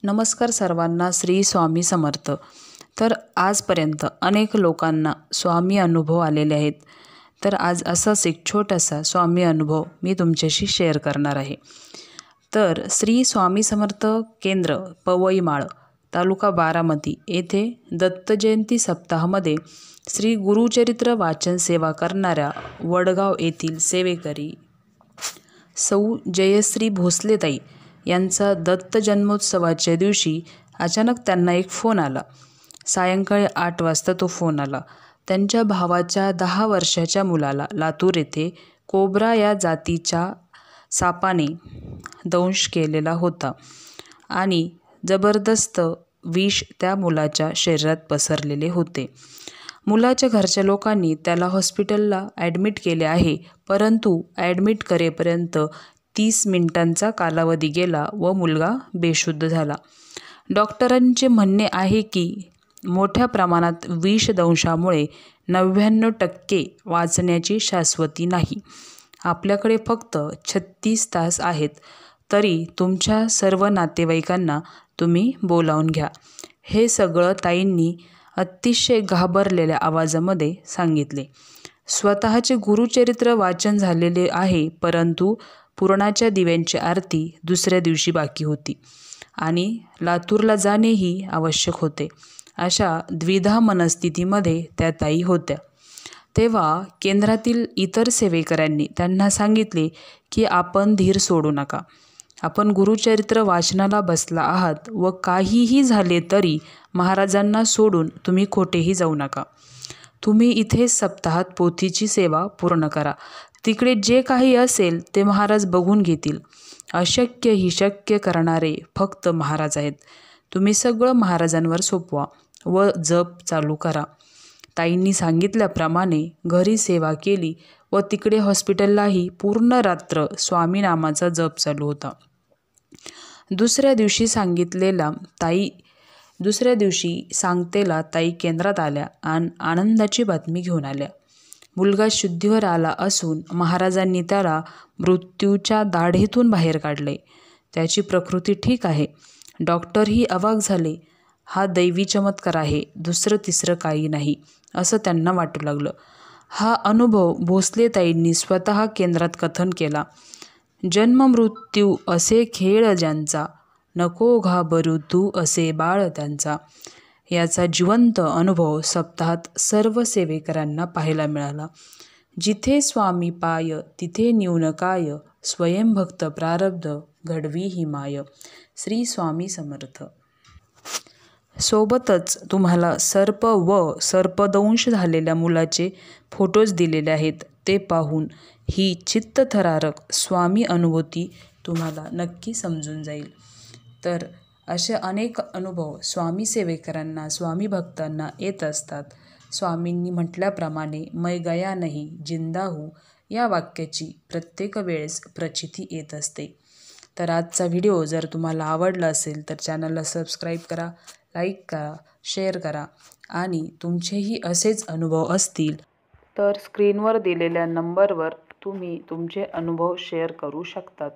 नमस्कार सर्वांना, श्री स्वामी समर्थ। तर आजपर्यंत अनेक लोकांना स्वामी अनुभव आलेले आहेत। तर आज असाच एक छोटासा स्वामी अनुभव मी तुमच्याशी शेअर करणार आहे। तर श्री स्वामी समर्थ केंद्र पवईमाळ तालुका बारामती येथे दत्त जयंती सप्ताहामध्ये श्री गुरुचरित्र वाचन सेवा करणाऱ्या वडगाव येथील सेवेकरी सौ जयश्री भोसलेताई यांचा दत्त जन्मोत्सवाच्या दिवशी अचानक त्यांना एक फोन आला। सायंकाळी 8 वाजता तो फोन आला। त्यांच्या भावाच्या 10 वर्षाच्या मुलाला लातूर येथे कोब्रा या जातीच्या सापाने दंश केलेला होता आणि जबरदस्त विष त्या मुलाच्या शरीरात पसरलेले होते। मुलाच्या घरच्या लोकांनी त्याला हॉस्पिटलला ॲडमिट केले आहे, परंतु ॲडमिट करेपर्यंत 30 मिनिटांचा कालावधी गेला व मुलगा बेशुद्ध झाला। डॉक्टरांचे म्हणणे आहे की मोठ्या प्रमाणात विषदंशामुळे 99% वाचण्याची शाश्वती नाही। आपल्याकडे फक्त 36 तास आहेत, तरी तुमच्या सर्व नातेवाईकांना तुम्ही बोलावून घ्या। हे सगळं ताईंनी अतिशय घाबरलेल्या आवाजामध्ये सांगितले। स्वतःचे गुरुचरित्र वाचन झालेले आहे, परंतु पुरणाच्या दिव्यांची आरती दुसऱ्या दिवशी बाकी होती आणि लातूरला जाणेही आवश्यक होते। अशा द्विधा मनस्थितीमध्ये त्या ताई होत्या। तेव्हा केंद्रातील इतर सेवेकऱ्यांनी त्यांना सांगितले की आपण धीर सोडू नका। आपण गुरुचरित्र वाचनाला बसला आहात व काहीही झाले तरी महाराजांना सोडून तुम्ही कोठेही जाऊ नका। तुम्ही इथे सप्ताहात पोथीची सेवा पूर्ण करा। तिकडे जे काही असेल ते महाराज बघून घेतील। अशक्य ही शक्य करणारे फक्त महाराज आहेत। तुम्ही सगळं महाराजांवर सोपवा व जप चालू करा। ताईंनी सांगितल्याप्रमाणे घरी सेवा केली व तिकडे हॉस्पिटललाही पूर्ण रात्र स्वामी नामाचा जप चालू होता। दुसऱ्या दिवशी सांगतेला ताई केंद्रात आल्या आणि आनंदाची बातमी घेऊन आल्या। मुलगा शुद्धीवर आला असून महाराजांनी त्याला मृत्यूच्या दाढेतून बाहेर काढले। त्याची प्रकृती ठीक आहे। डॉक्टरही अवाक झाले। हा दैवी चमत्कार आहे, दुसरं तिसरं काही नाही असं त्यांना वाटू लागलं। हा अनुभव भोसलेताईंनी स्वतः केंद्रात कथन केला। जन्म मृत्यू असे खेळ ज्यांचा, नको घाबरू तू असे बाळ त्यांचा, याचा जिवंत अनुभव सप्ताहात सर्व सेवेकरांना पाहायला मिळाला। जिथे स्वामी पाय तिथे न्यून काय, स्वयंभक्त प्रारब्ध घडवी ही माय। श्री स्वामी समर्थ। सोबतच तुम्हाला सर्प व सर्पदंश झालेल्या मुलाचे फोटोज दिलेले आहेत। ते पाहून ही चित्तथरारक स्वामी अनुभूती तुम्हाला नक्की समजून जाईल। तर असे अनेक अनुभव स्वामी सेवेकरांना, स्वामी भक्तांना येत असतात। स्वामींनी म्हटल्याप्रमाणे मैं गया नहीं जिंदा हूँ या वाक्याची प्रत्येक वेळेस प्रचिती येत असते। तर आजचा व्हिडिओ जर तुम्हाला आवडला असेल तर चॅनलला सबस्क्राईब करा, लाईक करा, शेअर करा आणि तुमचेही असेच अनुभव असतील तर स्क्रीनवर दिलेल्या नंबरवर तुम्ही तुमचे अनुभव शेअर करू शकतात।